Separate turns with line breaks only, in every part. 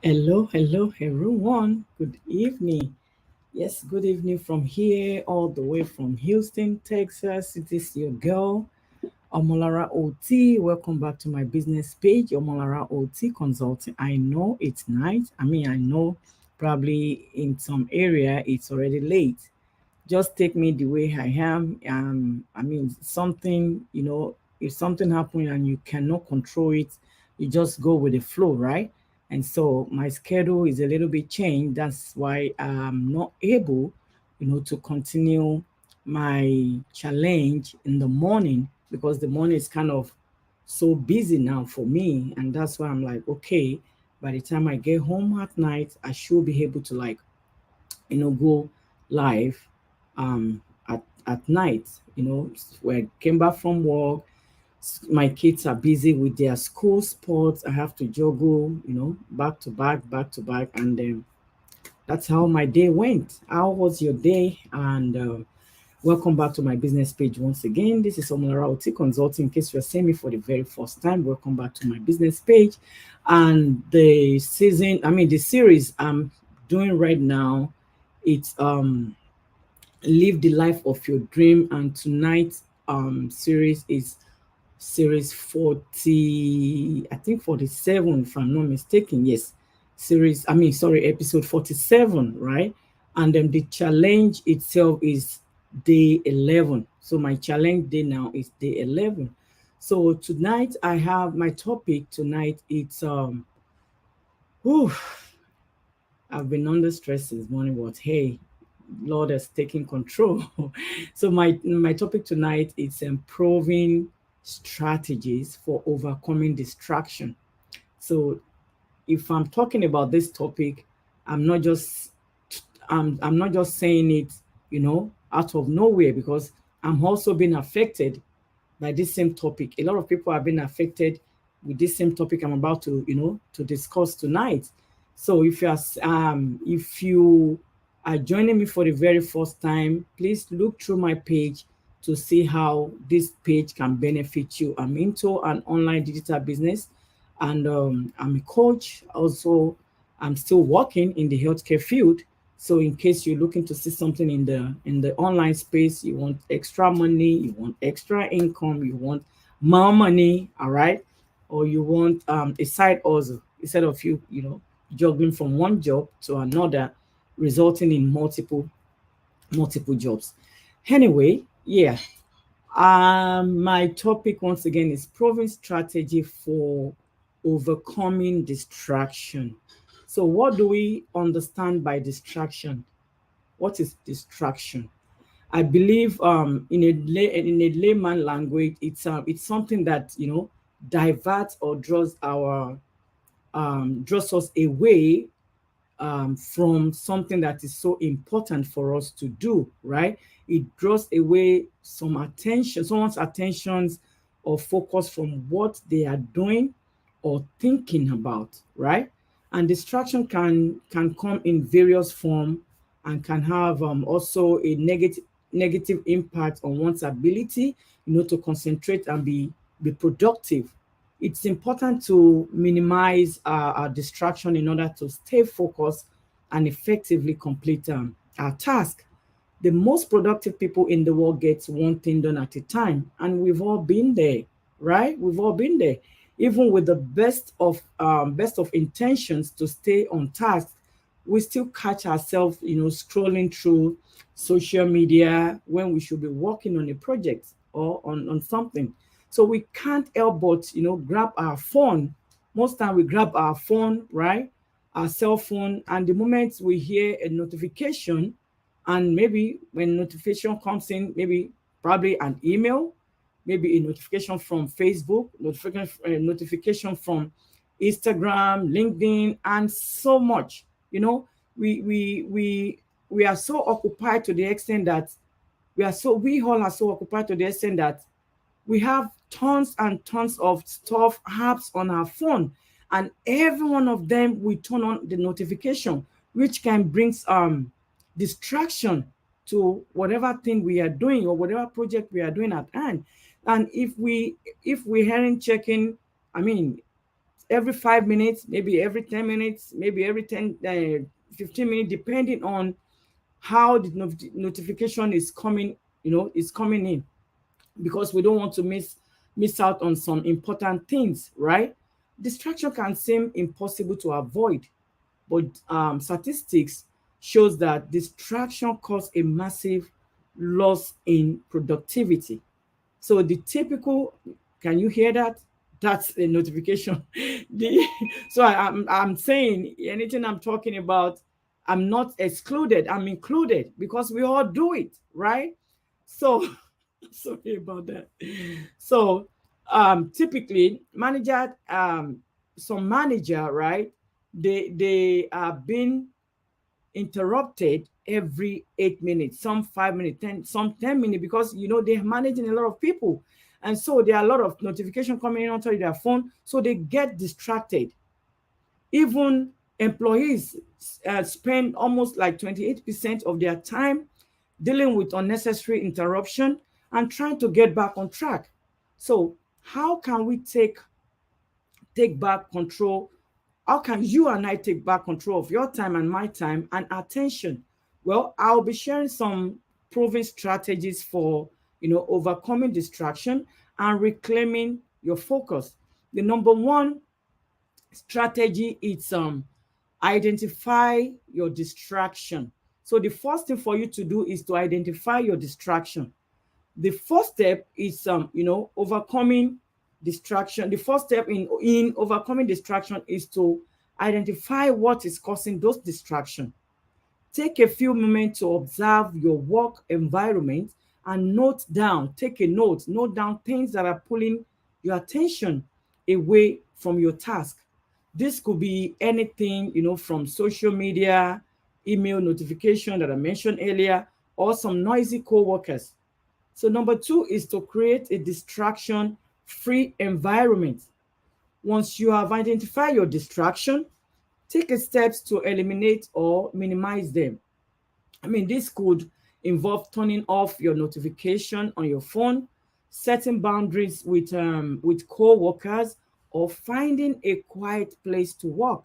Hello, everyone. Good evening. Yes, good evening from here, all the way from Houston, Texas. It is your girl, Omolara OT. Welcome back to my business page, Omolara OT Consulting. I know it's night. I know probably in some area it's already late. Just take me the way I am. Something, if something happened and you cannot control it, you just go with the flow, right? And so my schedule is a little bit changed. That's why I'm not able, to continue my challenge in the morning, because the morning is kind of so busy now for me. And that's why I'm like, okay, by the time I get home at night, I should be able to go live at night. When I came back from work, my kids are busy with their school sports. I have to juggle, back to back, and that's how my day went. How was your day? And welcome back to my business page once again. This is Omolara OT Consulting. In case you're seeing me for the very first time, welcome back to my business page. And the series I'm doing right now, it's live the life of your dream. And tonight's series is series 40, I think 47, if I'm not mistaken. Yes, episode 47, right? And then the challenge itself is day 11. So my challenge day now is day 11. So tonight I have my topic tonight. It's I've been under stress this morning, but hey, Lord has taken control. So my topic tonight is improving strategies for overcoming distraction. So if I'm talking about this topic, I'm not just saying it, out of nowhere, because I'm also being affected by this same topic. A lot of people have been affected with this same topic I'm about to, to discuss tonight. So if you are joining me for the very first time, please look through my page to see how this page can benefit you. I'm into an online digital business, and I'm a coach. Also, I'm still working in the healthcare field. So in case you're looking to see something in the online space, you want extra money, you want extra income, you want more money, all right? Or you want a side hustle instead of you juggling from one job to another, resulting in multiple jobs. Anyway, yeah. My topic once again is proven strategy for overcoming distraction. So what do we understand by distraction? What is distraction? I believe in a layman language, it's something that diverts or draws us away from something that is so important for us to do, right? It draws away someone's attentions or focus from what they are doing or thinking about, right? And distraction can come in various forms and can have also a negative impact on one's ability, to concentrate and be productive. It's important to minimize our distraction in order to stay focused and effectively complete our task. The most productive people in the world get one thing done at a time, and we've all been there, right? We've all been there. Even with the best of intentions to stay on task, we still catch ourselves, scrolling through social media when we should be working on a project or on something. So we can't help but, grab our phone. Most time we grab our phone, right? Our cell phone. And the moment we hear a notification, and maybe when notification comes in, maybe probably an email, maybe a notification from Facebook, notification from Instagram, LinkedIn, and so much. We are so occupied to the extent that we all are so occupied to the extent that we have tons and tons of stuff, apps on our phone, and every one of them we turn on the notification, which can bring distraction to whatever thing we are doing or whatever project we are doing at hand. And if we aren't checking, I mean, every 5 minutes, maybe every 10 minutes, maybe every 15 minutes, depending on how the notification is coming, is coming in, because we don't want to miss out on some important things, right? Distraction can seem impossible to avoid, but statistics shows that distraction causes a massive loss in productivity. So the typical, can you hear that? That's a notification. the, so I'm saying anything I'm talking about, I'm not excluded, I'm included, because we all do it, right? So sorry about that. So typically manager, some manager, right? They are being interrupted every 8 minutes, some 5 minutes, 10, some 10 minutes, because they're managing a lot of people. And so there are a lot of notifications coming in onto their phone, so they get distracted. Even employees spend almost like 28% of their time dealing with unnecessary interruption and trying to get back on track. So how can we take back control? How can you and I take back control of your time and my time and attention? Well, I'll be sharing some proven strategies for overcoming distraction and reclaiming your focus. The number one strategy is identify your distraction. So the first thing for you to do is to identify your distraction. The first step is overcoming distraction. The first step in overcoming distraction is to identify what is causing those distractions. Take a few moments to observe your work environment and take a note down things that are pulling your attention away from your task. This could be anything, from social media, email notification that I mentioned earlier, or some noisy co-workers. So number two is to create a distraction-free environment. Once you have identified your distraction, take steps to eliminate or minimize them. I mean, this could involve turning off your notification on your phone, setting boundaries with co-workers, or finding a quiet place to work.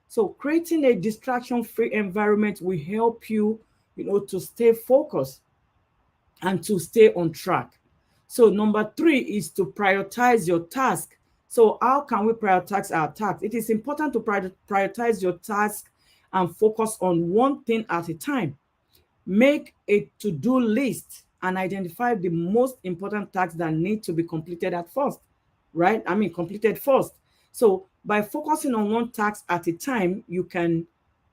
So creating a distraction-free environment will help you, to stay focused and to stay on track. So number three is to prioritize your task. So how can we prioritize our task? It is important to prioritize your task and focus on one thing at a time. Make a to-do list and identify the most important tasks that need to be completed at first, right? I mean, completed first. So by focusing on one task at a time, you can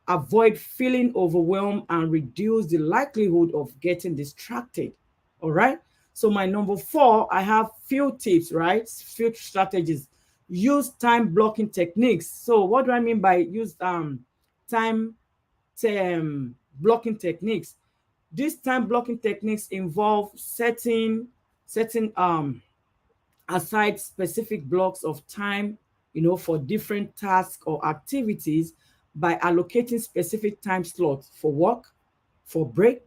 avoid feeling overwhelmed and reduce the likelihood of getting distracted. All right. So my number four, I have few tips, right? Few strategies. Use time blocking techniques. So what do I mean by use time blocking techniques? These time blocking techniques involve setting aside specific blocks of time, for different tasks or activities by allocating specific time slots for work, for break,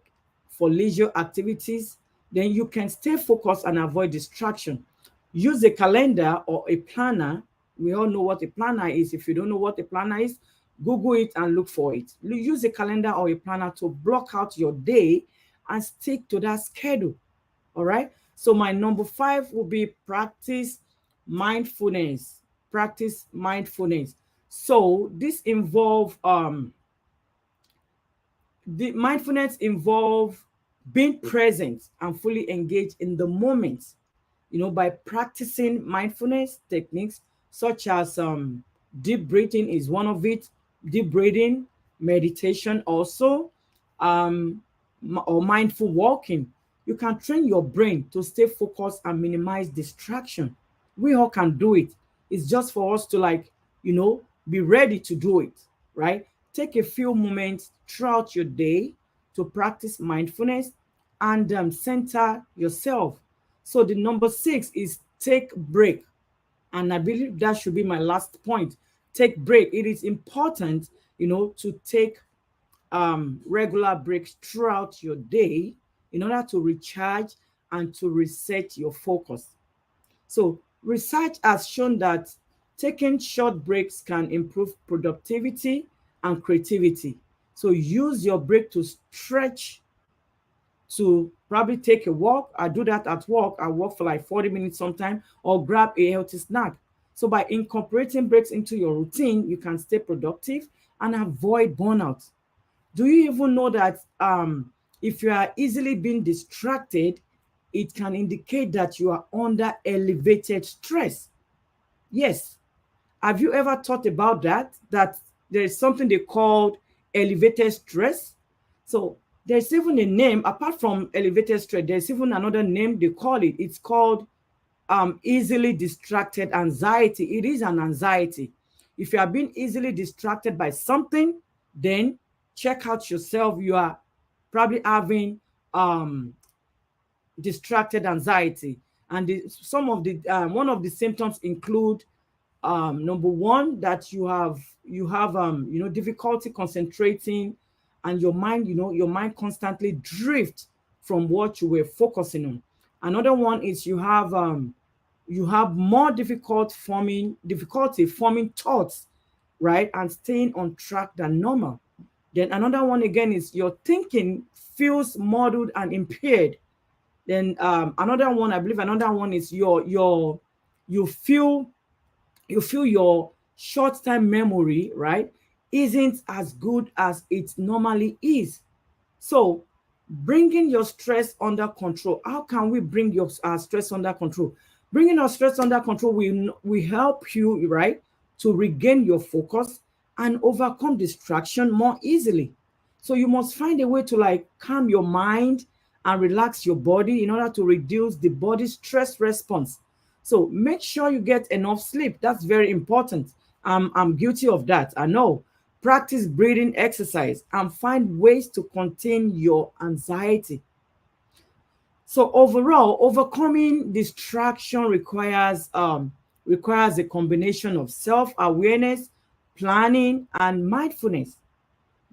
for leisure activities. Then you can stay focused and avoid distraction. Use a calendar or a planner. We all know what a planner is. If you don't know what a planner is, Google it and look for it. Use a calendar or a planner to block out your day and stick to that schedule. All right. So my number five will be practice mindfulness. Practice mindfulness. So this involve the mindfulness involve being present and fully engaged in the moment, by practicing mindfulness techniques such as deep breathing is one of it. Deep breathing, meditation also, or mindful walking. You can train your brain to stay focused and minimize distraction. We all can do it. It's just for us to be ready to do it, right? Take a few moments throughout your day to practice mindfulness and center yourself. So the number six is take break. And I believe that should be my last point. Take break. It is important, to take regular breaks throughout your day in order to recharge and to reset your focus. So research has shown that taking short breaks can improve productivity and creativity. So use your break to stretch, to probably take a walk. I do that at work. I walk for like 40 minutes sometime, or grab a healthy snack. So by incorporating breaks into your routine, you can stay productive and avoid burnout. Do you even know that if you are easily being distracted, it can indicate that you are under elevated stress? Yes. Have you ever thought about that? That there is something they called elevated stress? So there's even a name, apart from elevated stress, there's even another name they call it. It's called easily distracted anxiety. It is an anxiety. If you are being easily distracted by something, then check out yourself. You are probably having distracted anxiety. And some of the one of the symptoms include number one, that you have difficulty concentrating, and your mind constantly drifts from what you were focusing on. Another one is you have more difficulty forming thoughts, right, and staying on track than normal. Then another one again is your thinking feels muddled and impaired. Then another one is you feel your short-term memory, right, isn't as good as it normally is. So bringing your stress under control. How can we bring your stress under control? Bringing our stress under control will help you, right, to regain your focus and overcome distraction more easily. So you must find a way to like calm your mind and relax your body in order to reduce the body's stress response. So make sure you get enough sleep. That's very important. I'm guilty of that, I know. Practice breathing exercise and find ways to contain your anxiety. So overall, overcoming distraction requires a combination of self-awareness, planning, and mindfulness.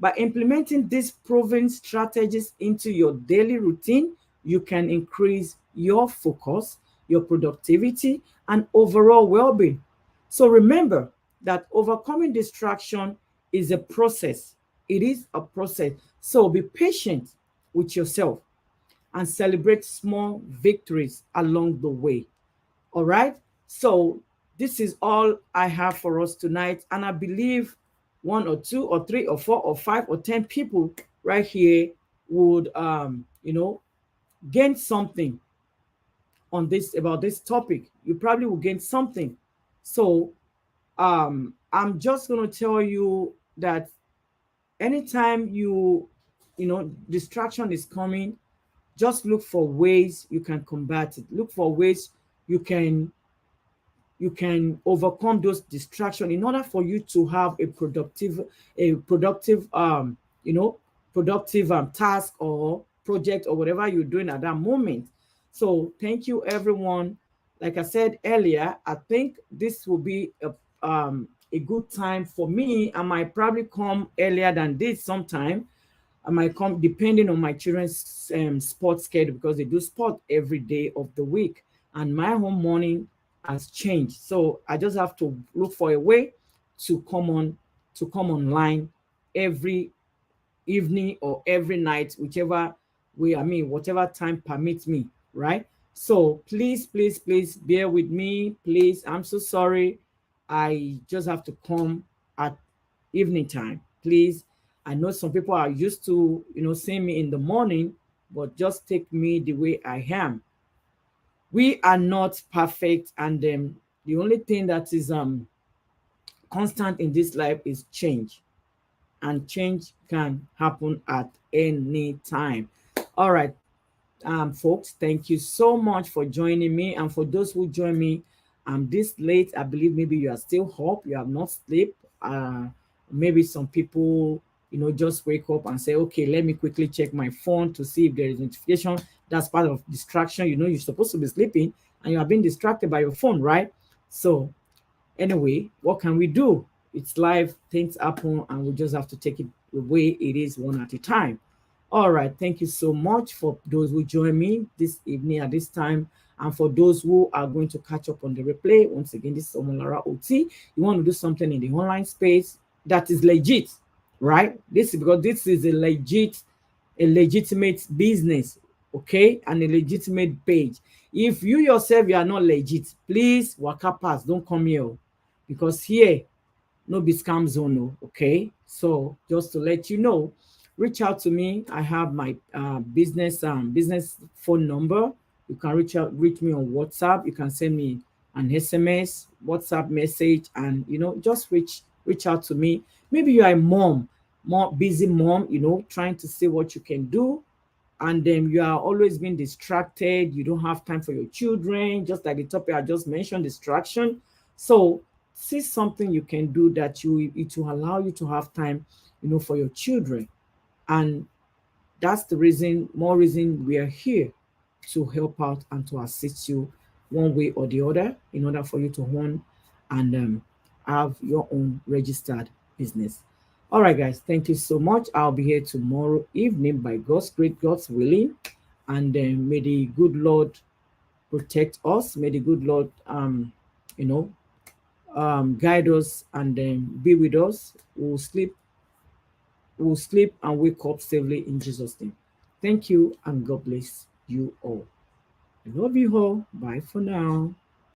By implementing these proven strategies into your daily routine, you can increase your focus, your productivity, and overall well-being. So remember that overcoming distraction is a process. It is a process. So be patient with yourself and celebrate small victories along the way. All right. So this is all I have for us tonight. And I believe one or two or three or four or five or 10 people right here would, gain something on this, about this topic. You probably will gain something. So I'm just going to tell you that anytime distraction is coming, just look for ways you can combat it. Look for ways you can overcome those distractions in order for you to have a productive task or project or whatever you're doing at that moment. So thank you, everyone. Like I said earlier, I think this will be a good time for me. I might probably come earlier than this sometime. I might come depending on my children's sports schedule, because they do sport every day of the week, and my home morning has changed. So I just have to look for a way to come online every evening or every night, whichever way, whatever time permits me, right? So please bear with me. Please, I'm so sorry. I just have to come at evening time. Please, I know some people are used to, seeing me in the morning, but just take me the way I am. We are not perfect, and the only thing that is constant in this life is change, and change can happen at any time. All right, folks, thank you so much for joining me, and for those who join me this late, I believe maybe you are still up, you have not slept. Maybe some people just wake up and say, okay, let me quickly check my phone to see if there is notification. That's part of distraction. You're supposed to be sleeping and you are being distracted by your phone, right? So anyway, what can we do? It's life, things happen, and we just have to take it the way it is, one at a time. All right, thank you so much for those who join me this evening at this time. And for those who are going to catch up on the replay, once again, this is Omolara OT. You want to do something in the online space that is legit, right? This is because this is a legitimate business, okay, and a legitimate page. If you yourself you are not legit, please waka pass, don't come here, because here no be scam zone, okay? So just to let you know, reach out to me. I have my business phone number. You can reach me on WhatsApp. You can send me an SMS, WhatsApp message, and just reach out to me. Maybe you are a mom, more busy mom, trying to see what you can do, and then you are always being distracted. You don't have time for your children, just like the topic I just mentioned, distraction. So see something you can do that it will allow you to have time, for your children. And that's the more reason we are here, to help out and to assist you one way or the other, in order for you to own and have your own registered business. All right, guys, thank you so much. I'll be here tomorrow evening by God's great, God's willing. And may the good Lord protect us. May the good Lord, you know, guide us and be with us. We'll sleep and wake up safely in Jesus' name. Thank you and God bless you all. I love you all. Bye for now.